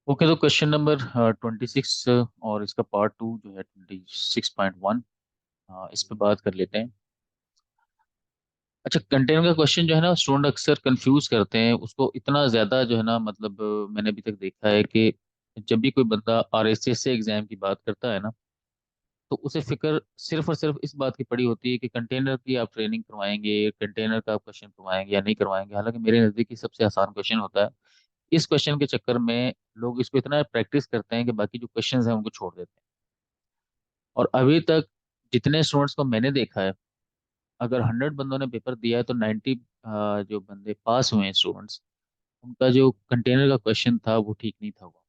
Okay, तो question number 26 और इसका पार्ट टू जो है 26.1, इस पे बात कर लेते हैं। अच्छा, कंटेनर का क्वेश्चन जो है ना, स्टूडेंट अक्सर कंफ्यूज करते हैं उसको इतना ज़्यादा जो है ना, मतलब मैंने अभी तक देखा है कि जब भी कोई बंदा आरएसएस से एग्जाम की बात करता है ना, तो उसे फिक्र सिर्फ और सिर्फ इस बात की पड़ी होती है कि कंटेनर की आप ट्रेनिंग करवाएंगे, कंटेनर का आप क्वेश्चन करवाएंगे या नहीं करवाएंगे। हालांकि मेरे नज़दीक ये सबसे आसान क्वेश्चन होता है। इस क्वेश्चन के चक्कर में लोग इसको इतना प्रैक्टिस करते हैं कि बाकी जो क्वेश्चंस हैं उनको छोड़ देते हैं। और अभी तक जितने स्टूडेंट्स को मैंने देखा है, अगर 100 बंदों ने पेपर दिया है तो 90 जो बंदे पास हुए हैं स्टूडेंट्स, उनका जो कंटेनर का क्वेश्चन था वो ठीक नहीं था हुआ।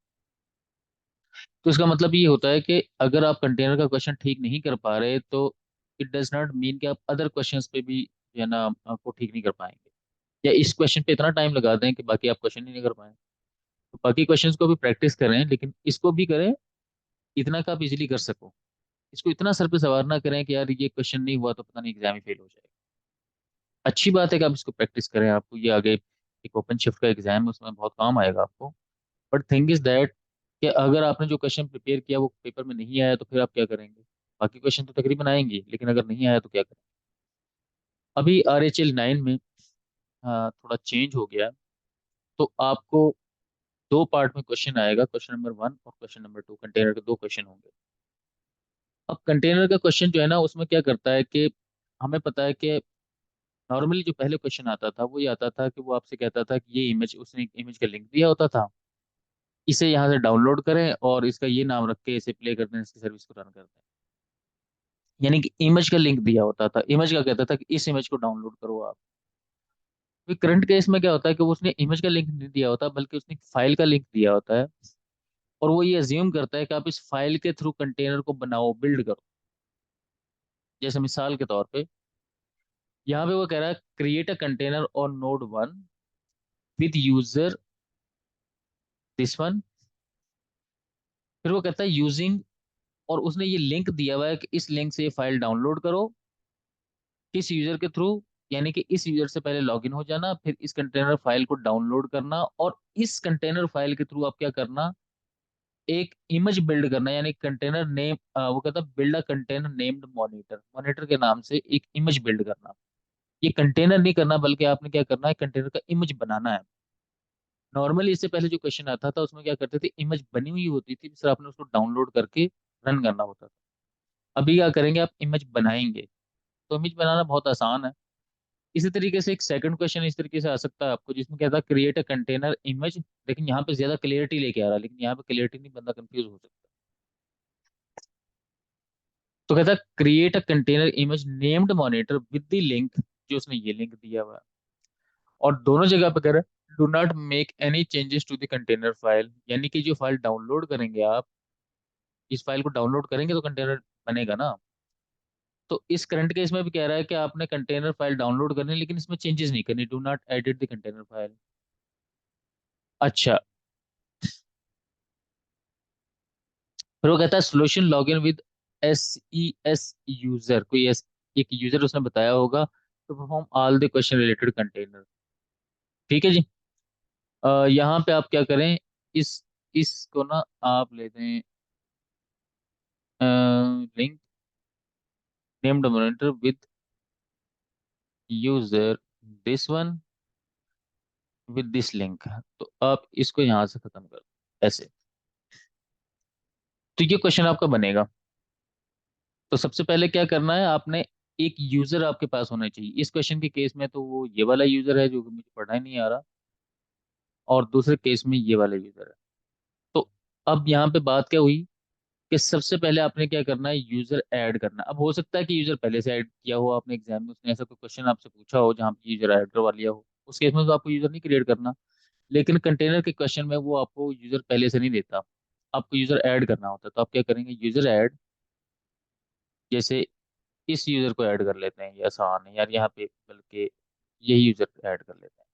तो इसका मतलब ये होता है कि अगर आप कंटेनर का क्वेश्चन ठीक नहीं कर पा रहे तो इट डज नॉट मीन कि आप अदर क्वेश्चंस पे भी जो है ना आपको ठीक नहीं कर पाएंगे, या इस क्वेश्चन पे इतना टाइम लगा दें कि बाकी आप क्वेश्चन ही नहीं कर पाए। तो बाकी क्वेश्चंस को भी प्रैक्टिस करें, लेकिन इसको भी करें इतना का आप इजीली कर सको। इसको इतना सर पे सवार ना करें कि यार ये क्वेश्चन नहीं हुआ तो पता नहीं एग्जाम ही फेल हो जाएगा। अच्छी बात है कि आप इसको प्रैक्टिस करें, आपको ये आगे एक ओपन शिफ्ट का एग्जाम है उसमें बहुत काम आएगा आपको। बट थिंग इज दैट कि अगर आपने जो क्वेश्चन प्रिपेयर किया वो पेपर में नहीं आया तो फिर आप क्या करेंगे? बाकी क्वेश्चन तो तकरीबन आएंगे, लेकिन अगर नहीं आया तो क्या करें? अभी RHL 9 में थोड़ा चेंज हो गया है। तो आपको दो पार्ट में क्वेश्चन आएगा, क्वेश्चन नंबर 1 और क्वेश्चन नंबर 2, कंटेनर के दो क्वेश्चन होंगे। अब कंटेनर का क्वेश्चन जो है ना, उसमें क्या करता है कि हमें पता है कि नॉर्मली जो पहले क्वेश्चन आता था वो ये आता था कि वो आपसे कहता था कि ये इमेज, उसने एक इमेज का लिंक दिया होता था, इसे यहाँ से डाउनलोड करें और इसका ये नाम रख के इसे प्ले कर दें, इसकी सर्विस को रन कर दें। यानी कि इमेज का लिंक दिया होता था, इमेज का कहता था कि इस इमेज को डाउनलोड करो आप। तो करंट केस में क्या होता है कि वो उसने इमेज का लिंक नहीं दिया होता, बल्कि उसने फाइल का लिंक दिया होता है। और वो ये अज्यूम करता है कि आप इस फाइल के थ्रू कंटेनर को बनाओ, बिल्ड करो। जैसे मिसाल के तौर पे यहाँ पे वो कह रहा है create a container on Node 1 with user this one. फिर वो कहता है यूजिंग, और उसने ये लिंक दिया हुआ है कि इस लिंक से ये फाइल डाउनलोड करो, किस यूजर के थ्रू, यानी कि इस यूजर से पहले लॉगिन हो जाना, फिर इस कंटेनर फाइल को डाउनलोड करना, और इस कंटेनर फाइल के थ्रू आप क्या करना, एक इमेज बिल्ड करना। यानी कंटेनर नेम, वो कहता है build a container named monitor, monitor के नाम से एक इमेज बिल्ड करना। ये कंटेनर नहीं करना, बल्कि आपने क्या करना है, कंटेनर का इमेज बनाना है। नॉर्मली इससे पहले जो क्वेश्चन आता था उसमें क्या करते थे, इमेज बनी हुई होती थी, सिर्फ आपने उसको डाउनलोड करके रन करना होता था। अभी क्या करेंगे, आप इमेज बनाएंगे। तो इमेज बनाना बहुत आसान है। इसी तरीके से एक सेकंड क्वेश्चन इस तरीके से आ सकता है आपको, जिसमें कहता है क्रिएट अ कंटेनर इमेज। लेकिन यहाँ पे ज्यादा क्लियरिटी लेके आ रहा है, लेकिन यहाँ पे क्लियरिटी नहीं, बंदा कंफ्यूज हो सकता है। तो कहता है create a container image named monitor with the link, जो उसने ये लिंक दिया हुआ है। और दोनों जगह पे कह रहा है do not make any changes to the container file, यानी कि जो फाइल डाउनलोड करेंगे आप, इस फाइल को डाउनलोड करेंगे तो कंटेनर बनेगा ना। तो इस करंट केस में भी कह रहा है कि आपने कंटेनर फाइल डाउनलोड करनी है, लेकिन इसमें चेंजेस नहीं करनी, do not edit the container file. अच्छा, फिर वो कहता है solution login with SES user, कोई एक यूजर उसने बताया होगा to perform all the question related container. ठीक है जी। यहाँ पे आप क्या करें, इस इसको ना आप ले दें link named monitor with user this one with this link. तो आप इसको यहाँ से खत्म कर दो ऐसे। तो ये क्वेश्चन आपका बनेगा। तो सबसे पहले क्या करना है आपने, एक यूजर आपके पास होना चाहिए। इस क्वेश्चन के केस में तो वो ये वाला यूजर है जो कि मुझे पढ़ना ही नहीं आ रहा, और दूसरे केस में ये वाला यूजर है। तो अब यहाँ पे बात क्या हुई कि सबसे पहले आपने क्या करना है, यूजर ऐड करना। अब हो सकता है कि यूजर पहले से ऐड किया हो आपने एग्जाम में, उसने ऐसा कोई क्वेश्चन आपसे पूछा हो जहाँ पे यूजर ऐड करवा लिया हो, उस केस में तो आपको यूजर नहीं क्रिएट करना। लेकिन कंटेनर के क्वेश्चन में वो आपको यूजर पहले से नहीं देता, आपको यूजर ऐड करना होता है। तो आप क्या करेंगे, यूजर ऐड, जैसे इस यूजर को ऐड कर लेते हैं, ये आसान है यार यहाँ पे, बल्कि यही यूजर ऐड कर लेते हैं।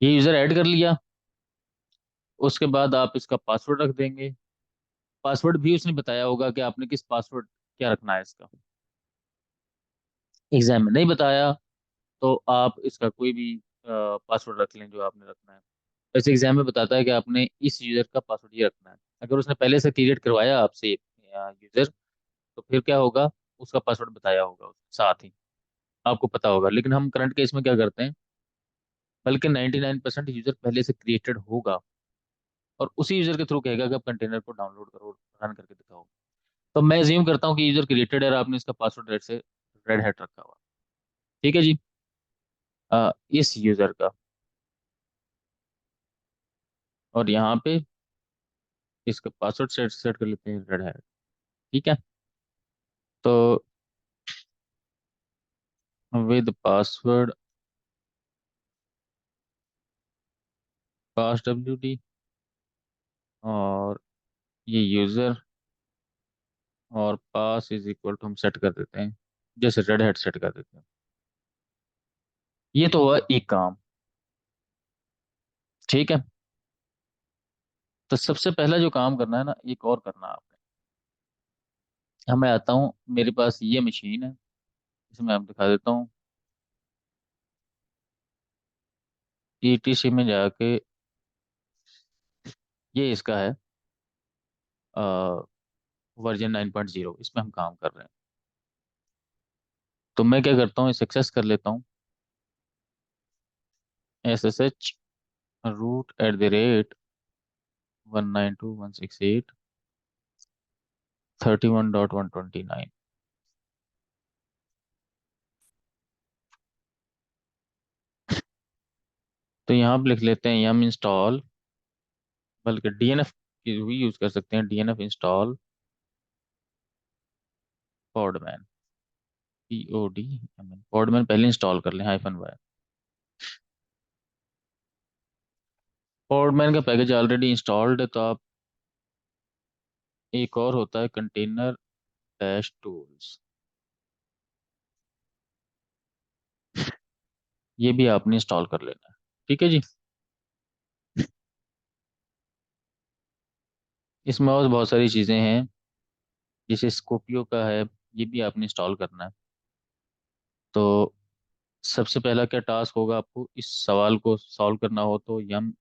ये यूजर ऐड कर लिया, उसके बाद आप इसका पासवर्ड रख देंगे। पासवर्ड भी उसने बताया होगा कि आपने किस पासवर्ड क्या रखना है इसका। एग्जाम में नहीं बताया तो आप इसका कोई भी पासवर्ड रख लें जो आपने रखना है। वैसे एग्जाम में बताता है कि आपने इस यूजर का पासवर्ड ये रखना है। अगर उसने पहले से क्रिएट करवाया आपसे यूजर, तो फिर क्या होगा, उसका पासवर्ड बताया होगा उसने साथ ही, आपको पता होगा। लेकिन हम करंट केस में क्या करते हैं, बल्कि 99% यूजर पहले से क्रिएटेड होगा, और उसी यूजर के थ्रू कहेगा कि आप कंटेनर को डाउनलोड करो, रन करके दिखाओ। तो मैं अज्यूम करता हूँ कि यूजर क्रिएटेड है और आपने इसका पासवर्ड रेड हैट रखा हुआ। ठीक है जी। इस यूजर का, और यहाँ पे इसका पासवर्ड सेट सेट कर लेते हैं रेड हैट। ठीक है। तो विद पासवर्ड पास WD, और ये यूजर, और पास इज इक्वल टू हम सेट कर देते हैं, जैसे रेड हैट सेट कर देते हैं। ये तो हुआ एक काम। ठीक है। तो सबसे पहला जो काम करना है ना, एक और करना है आपने। अब मैं आता हूँ, मेरे पास ये मशीन है, इसमें आप दिखा देता हूँ। ETC में जाके, ये इसका है वर्जन 9.0, इसमें हम काम कर रहे हैं। तो मैं क्या करता हूँ, सक्सेस कर लेता हूँ, SSH root@192.168.31.129। तो यहाँ पे लिख लेते हैं yum इंस्टॉल, बल्कि DNF की भी यूज कर सकते हैं, DNF इंस्टॉल पॉडमैन, PODMN, पॉडमैन पहले इंस्टॉल कर लें, -y। पॉडमैन का पैकेज ऑलरेडी इंस्टॉल्ड है, तो आप, एक और होता है कंटेनर डैश टूल्स, ये भी आपने इंस्टॉल कर लेना है। ठीक है जी। इसमें और बहुत सारी चीज़ें हैं, जैसे स्कॉर्पियो का है, ये भी आपने इंस्टॉल करना है। तो सबसे पहला क्या टास्क होगा, आपको इस सवाल को सॉल्व करना हो तो यम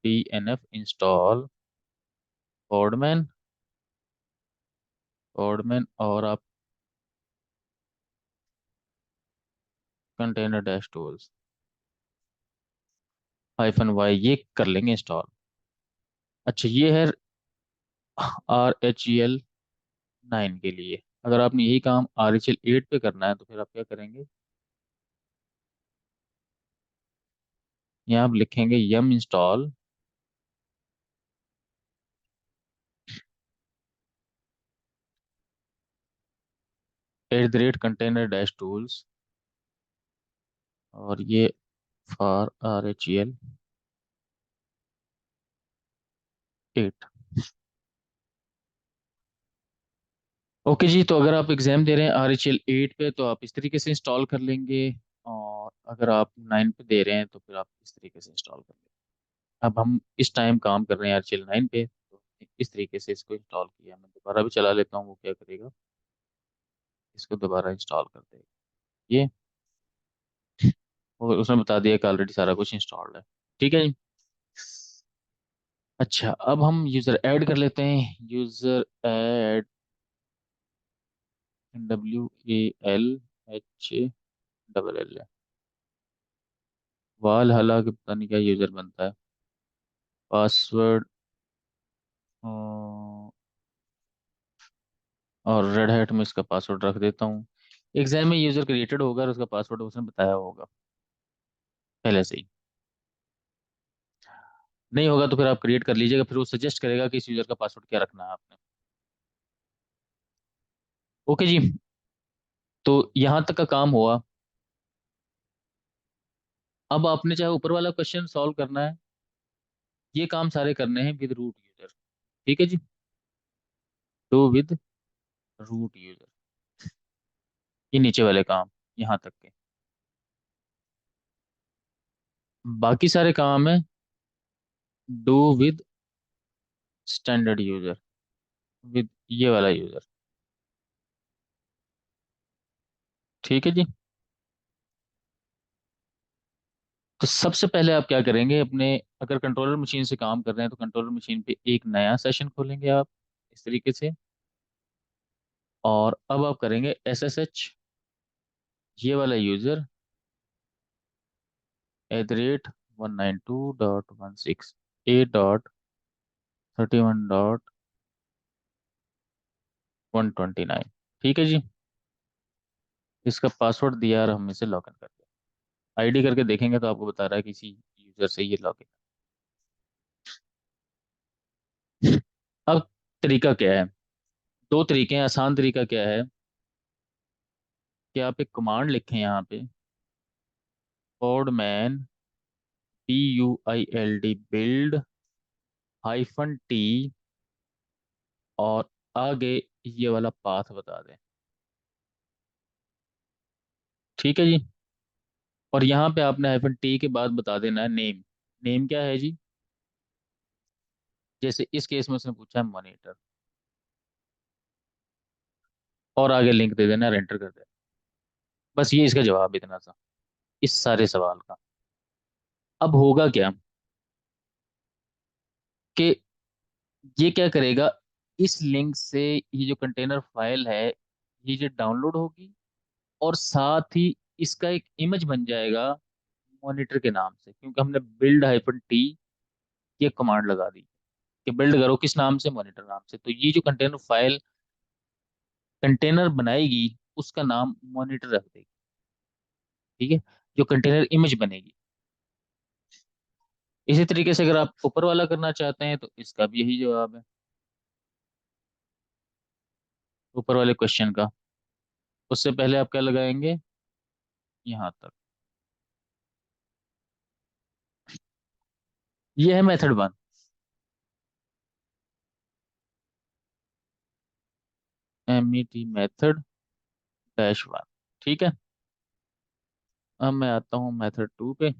DNF इंस्टॉल पॉडमैन, और आप कंटेनर डैश टूल्स -y, ये कर लेंगे इंस्टॉल। अच्छा, ये है RHEL 9 के लिए। अगर आपने यही काम RHEL 8 पे करना है, तो फिर आप क्या करेंगे, यहाँ आप लिखेंगे यम इंस्टॉल @कंटेनर डैश टूल्स, और ये फॉर RHEL 8। ओके जी। तो अगर आप एग्जाम दे रहे हैं RHEL 8 पे, तो आप इस तरीके से इंस्टॉल कर लेंगे, और अगर आप 9 पे दे रहे हैं, तो फिर आप इस तरीके से इंस्टॉल कर लेंगे। अब हम इस टाइम काम कर रहे हैं RHEL 9 पे, तो इस तरीके से इसको इंस्टॉल किया। मैं दोबारा भी चला लेता हूँ, वो क्या करेगा, इसको दोबारा इंस्टॉल कर देगा ये, और उसने बता दिया कि ऑलरेडी सारा कुछ इंस्टॉल्ड है। ठीक है जी। अच्छा, अब हम यूज़र ऐड कर लेते हैं, यूज़र ऐड WALHLL, वाल हला के पता नहीं क्या यूज़र बनता है, पासवर्ड, और रेड हैट में इसका पासवर्ड रख देता हूँ। एग्जाम में यूज़र क्रिएटेड होगा और उसका पासवर्ड उसने बताया होगा पहले से ही। नहीं होगा तो फिर आप क्रिएट कर लीजिएगा, फिर वो सजेस्ट करेगा कि इस यूज़र का पासवर्ड क्या रखना है आपने। ओके जी। तो यहाँ तक का काम हुआ। अब आपने चाहे ऊपर वाला क्वेश्चन सॉल्व करना है, ये काम सारे करने हैं विद रूट यूजर। ठीक है जी। डू विद रूट यूजर, ये नीचे वाले काम यहाँ तक के, बाकी सारे काम है do with standard user, with ये वाला यूजर। ठीक है जी। तो सबसे पहले आप क्या करेंगे, अपने अगर कंट्रोलर मशीन से काम कर रहे हैं तो कंट्रोलर मशीन पे एक नया सेशन खोलेंगे आप इस तरीके से। और अब आप करेंगे SSH, ये वाला यूजर @192.168.31.129। ठीक है जी। इसका पासवर्ड दिया और हम इसे लॉगिन कर दिया। आईडी करके देखेंगे तो आपको बता रहा है कि इसी यूजर से ये लॉगिन। अब तरीका क्या है? दो तरीके हैं। आसान तरीका क्या है कि आप एक कमांड लिखें यहाँ पे, कोडमैन, PUILD, बिल्ड -T, और आगे ये वाला पाथ बता दें। ठीक है जी। और यहाँ पे आपने -T के बाद बता देना है नेम। नेम क्या है जी? जैसे इस केस में उसने पूछा है मॉनिटर, और आगे लिंक दे देना, एंटर कर देना। बस ये इसका जवाब इतना सा, इस सारे सवाल का। अब होगा क्या कि ये क्या करेगा, इस लिंक से ये जो कंटेनर फाइल है ये जो डाउनलोड होगी, और साथ ही इसका एक इमेज बन जाएगा मॉनिटर के नाम से, क्योंकि हमने बिल्ड -T ये कमांड लगा दी कि बिल्ड करो किस नाम से, मॉनिटर नाम से। तो ये जो कंटेनर फाइल कंटेनर बनाएगी उसका नाम मॉनिटर रख देगी। ठीक है, जो कंटेनर इमेज बनेगी। इसी तरीके से अगर आप ऊपर वाला करना चाहते हैं तो इसका भी यही जवाब है, ऊपर वाले क्वेश्चन का। उससे पहले आप क्या लगाएंगे, यहाँ तक। ये है मेथड 1। MET method -1। ठीक है। अब मैं आता हूँ मेथड 2 पे।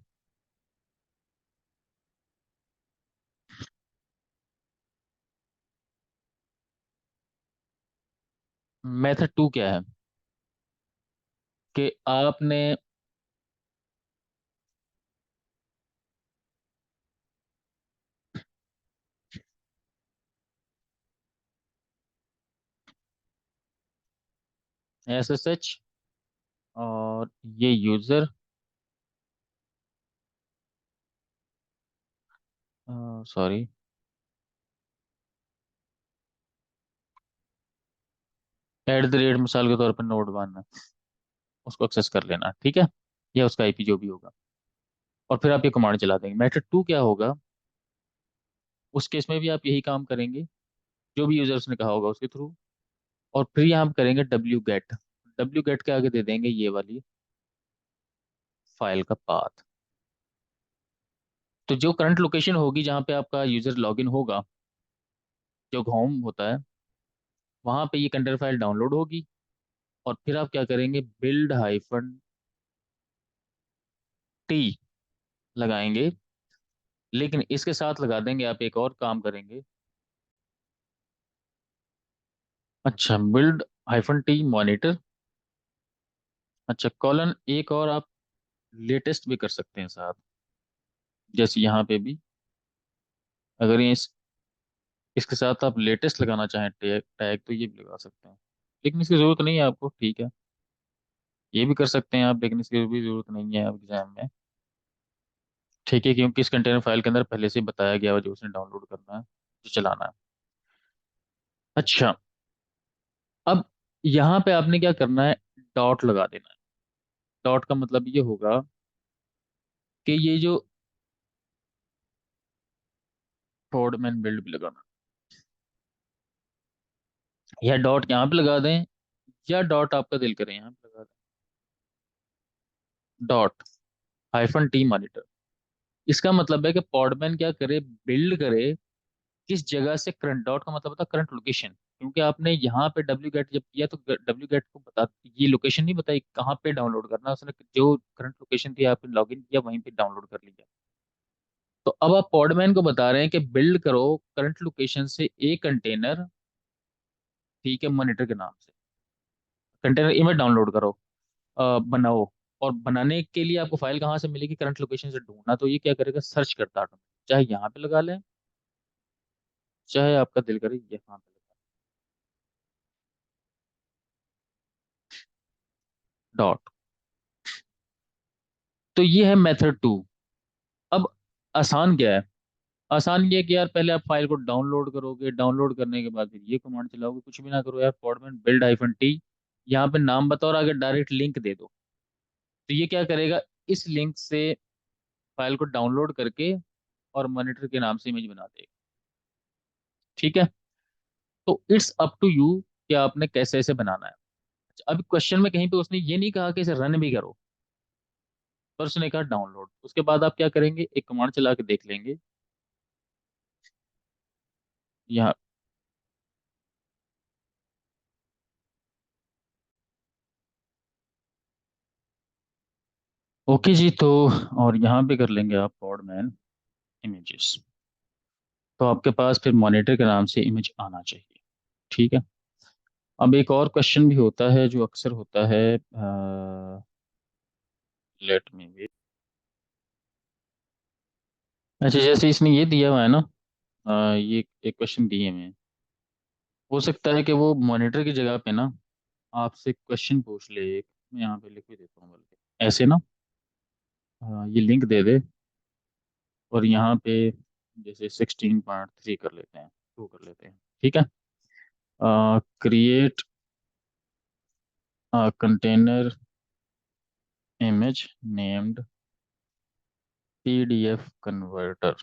मेथड 2 क्या है कि आपने SSH और ये यूजर, सॉरी, मिसाल के तौर पर नोड 1 है, उसको एक्सेस कर लेना। ठीक है, या उसका IP जो भी होगा। और फिर आप ये कमांड चला देंगे। मेथड 2 क्या होगा, उस केस में भी आप यही काम करेंगे जो भी यूजर्स ने कहा होगा उसके थ्रू। और फिर यहाँ हम करेंगे डब्ल्यू गेट के आगे दे देंगे ये वाली फाइल का पाथ। तो जो करंट लोकेशन होगी जहाँ पे आपका यूजर लॉगिन होगा, जो होम होता है, वहां पे ये कंटेनर फाइल डाउनलोड होगी। और फिर आप क्या करेंगे, बिल्ड-T लगाएंगे। लेकिन इसके साथ लगा देंगे, आप एक और काम करेंगे। अच्छा, बिल्ड-T मॉनिटर। अच्छा, कॉलन एक और आप लेटेस्ट भी कर सकते हैं साथ, जैसे यहाँ पे भी। अगर ये इसके साथ आप लेटेस्ट लगाना चाहें टैग टैग तो ये भी लगा सकते हैं, लेकिन इसकी जरूरत नहीं है आपको। ठीक है, ये भी कर सकते हैं आप, लेकिन इसकी भी जरूरत नहीं है अब एग्जाम में। ठीक है, क्योंकि इस कंटेनर फाइल के अंदर पहले से ही बताया गया है जो उसने डाउनलोड करना है, जो चलाना है। अच्छा, अब यहाँ पे आपने क्या करना है, डॉट लगा देना है। डॉट का मतलब ये होगा कि ये जो फोर्डमैन बिल्ड भी लगाना, या डॉट यहाँ पे लगा दें, या डॉट आपका दिल करे यहाँ पे लगा दें, डॉट -T मॉनिटर। इसका मतलब है कि पॉडमैन क्या करे, बिल्ड करे किस जगह से करंट। डॉट का मतलब होता है करंट लोकेशन, क्योंकि आपने यहाँ पे डब्ल्यू गेट जब किया तो डब्ल्यू गेट को बता, ये लोकेशन नहीं बताई कहाँ पे डाउनलोड करना, उसने जो करंट लोकेशन थी आपने लॉगिन किया वहीं पे डाउनलोड कर लिया। तो अब आप पॉडमैन को बता रहे हैं कि बिल्ड करो करंट लोकेशन से एक कंटेनर, ठीक है, मॉनिटर के नाम से। कंटेनर इमेज डाउनलोड करो, बनाओ। और बनाने के लिए आपको फाइल कहाँ से मिलेगी, करंट लोकेशन से ढूंढना, तो ये क्या करेगा, सर्च करता है ऑटोमेटिक, चाहे यहाँ पे लगा लें, चाहे आपका दिल करे यहाँ पे लगा डॉट। तो ये है मेथड टू। अब आसान क्या है, आसान ये है कि यार पहले आप फाइल को डाउनलोड करोगे, डाउनलोड करने के बाद फिर ये कमांड चलाओगे, कुछ भी ना करो यार, फॉर्मेट बिल्ड हाइफन टी, यहाँ पे नाम बताओ और आगे डायरेक्ट लिंक दे दो। तो ये क्या करेगा, इस लिंक से फाइल को डाउनलोड करके और मॉनिटर के नाम से इमेज बना देगा। ठीक है, तो इट्स अप टू यू कि आपने कैसे ऐसे बनाना है। अच्छा, अभी क्वेश्चन में कहीं पे उसने ये नहीं कहा कि इसे रन भी करो, पर उसने कहा डाउनलोड। उसके बाद आप क्या करेंगे, एक कमांड चला के देख लेंगे यहाँ। ओके जी, तो और यहाँ पे कर लेंगे आप पॉडमैन इमेजेस, तो आपके पास फिर मॉनिटर के नाम से इमेज आना चाहिए। ठीक है, अब एक और क्वेश्चन भी होता है जो अक्सर होता है, लेट मी भी। अच्छा, जैसे इसने ये दिया हुआ है ना, ये एक क्वेश्चन दिए हुए हैं, हो सकता है कि वो मॉनिटर की जगह पे ना आपसे क्वेश्चन पूछ ले एक, मैं यहाँ पे लिख भी देता हूँ बल्कि ऐसे ना, ये लिंक दे दे, और यहाँ पे जैसे 16.3 कर लेते हैं, 2 कर लेते हैं। ठीक है, create container image named PDF converter,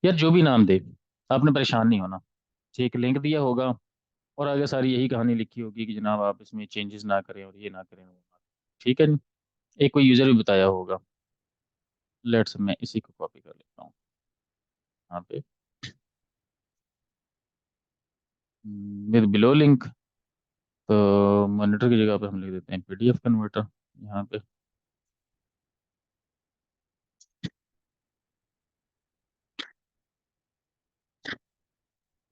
यार जो भी नाम दे, आपने परेशान नहीं होना। ठीक, लिंक दिया होगा और आगे सारी यही कहानी लिखी होगी कि जनाब आप इसमें चेंजेस ना करें और ये ना करें वो ना करें। ठीक है जी, एक कोई यूजर भी बताया होगा। लेट्स, मैं इसी को कॉपी कर लेता हूँ यहाँ पे, विद बिलो लिंक। तो मॉनिटर की जगह पे हम लिख देते हैं पीडीएफ कन्वर्टर यहाँ पे।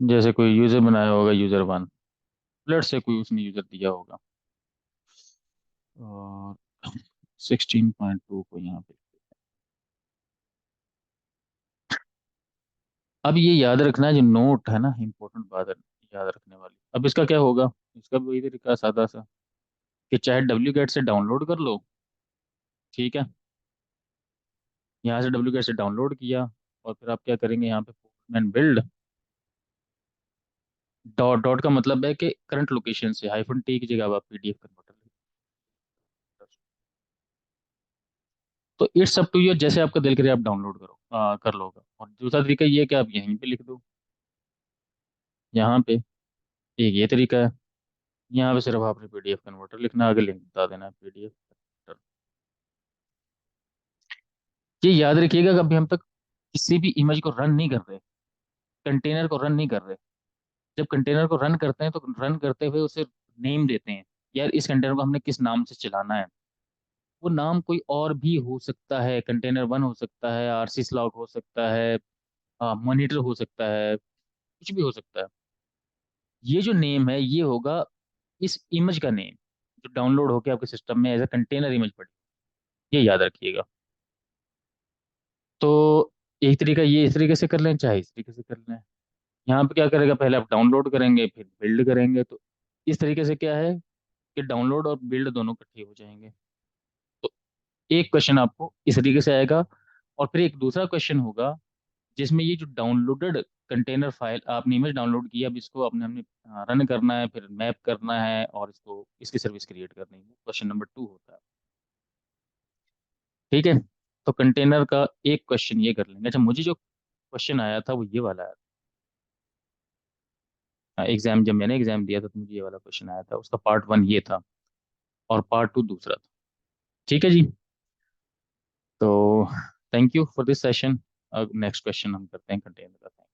जैसे कोई यूजर बनाया होगा, यूजर वन, लेट्स से कोई उसने यूजर दिया होगा, और 16.2 को यहाँ पे। अब ये याद रखना है, जो नोट है ना, इंपॉर्टेंट बात है याद रखने वाली। अब इसका क्या होगा, इसका भी वही तरीका है सादा सा, कि चाहे डब्ल्यू गेट से डाउनलोड कर लो। ठीक है, यहाँ से डब्ल्यू गेट से डाउनलोड किया, और फिर आप क्या करेंगे, यहाँ पे पोस्टमैन बिल्ड डॉट, डॉट का मतलब है कि करंट लोकेशन से हाइफन टी की जगह आप पीडीएफ कन्वर्टर। तो इट्स अप टू यू, जैसे आपका दिल करे आप डाउनलोड करो, कर लोगे। और दूसरा तरीका ये है कि आप यहीं पे लिख दो, यहाँ पे एक ये तरीका है, यहाँ पे सिर्फ आपने पीडीएफ कन्वर्टर लिखना, आगे लिंक बता देना पीडीएफ कन्वर्टर। ये याद रखिएगा, कभी हम तक किसी भी इमेज को रन नहीं कर रहे, कंटेनर को रन नहीं कर रहे। जब कंटेनर को रन करते हैं तो रन करते हुए उसे नेम देते हैं, यार इस कंटेनर को हमने किस नाम से चलाना है। वो नाम कोई और भी हो सकता है, कंटेनर वन हो सकता है, आरसी स्लॉग हो सकता है, मॉनिटर हो सकता है, कुछ भी हो सकता है। ये जो नेम है ये होगा इस इमेज का नेम, जो डाउनलोड होकर आपके सिस्टम में एज अ कंटेनर इमेज पड़ी, ये याद रखिएगा। तो एक तरीका ये इस तरीके से कर लें, चाहे इस तरीके से कर लें। यहाँ पे क्या करेगा, पहले आप डाउनलोड करेंगे फिर बिल्ड करेंगे, तो इस तरीके से क्या है कि डाउनलोड और बिल्ड दोनों इकट्ठे हो जाएंगे। तो एक क्वेश्चन आपको इस तरीके से आएगा, और फिर एक दूसरा क्वेश्चन होगा जिसमें ये जो डाउनलोडेड कंटेनर फाइल आपने इमेज डाउनलोड किया, अब इसको अपने हमने रन करना है, फिर मैप करना है और इसको इसकी सर्विस क्रिएट करनी है, क्वेश्चन नंबर 2 होता है। ठीक है, तो कंटेनर का एक क्वेश्चन ये कर लेंगे। अच्छा, मुझे जो क्वेश्चन आया था वो ये वाला आया था एग्जाम, जब मैंने एग्जाम दिया था तो मुझे ये वाला क्वेश्चन आया था, उसका पार्ट 1 ये था और पार्ट 2 दूसरा था। ठीक है जी, तो thank you for this session. अब नेक्स्ट क्वेश्चन हम करते हैं कंटेनर का।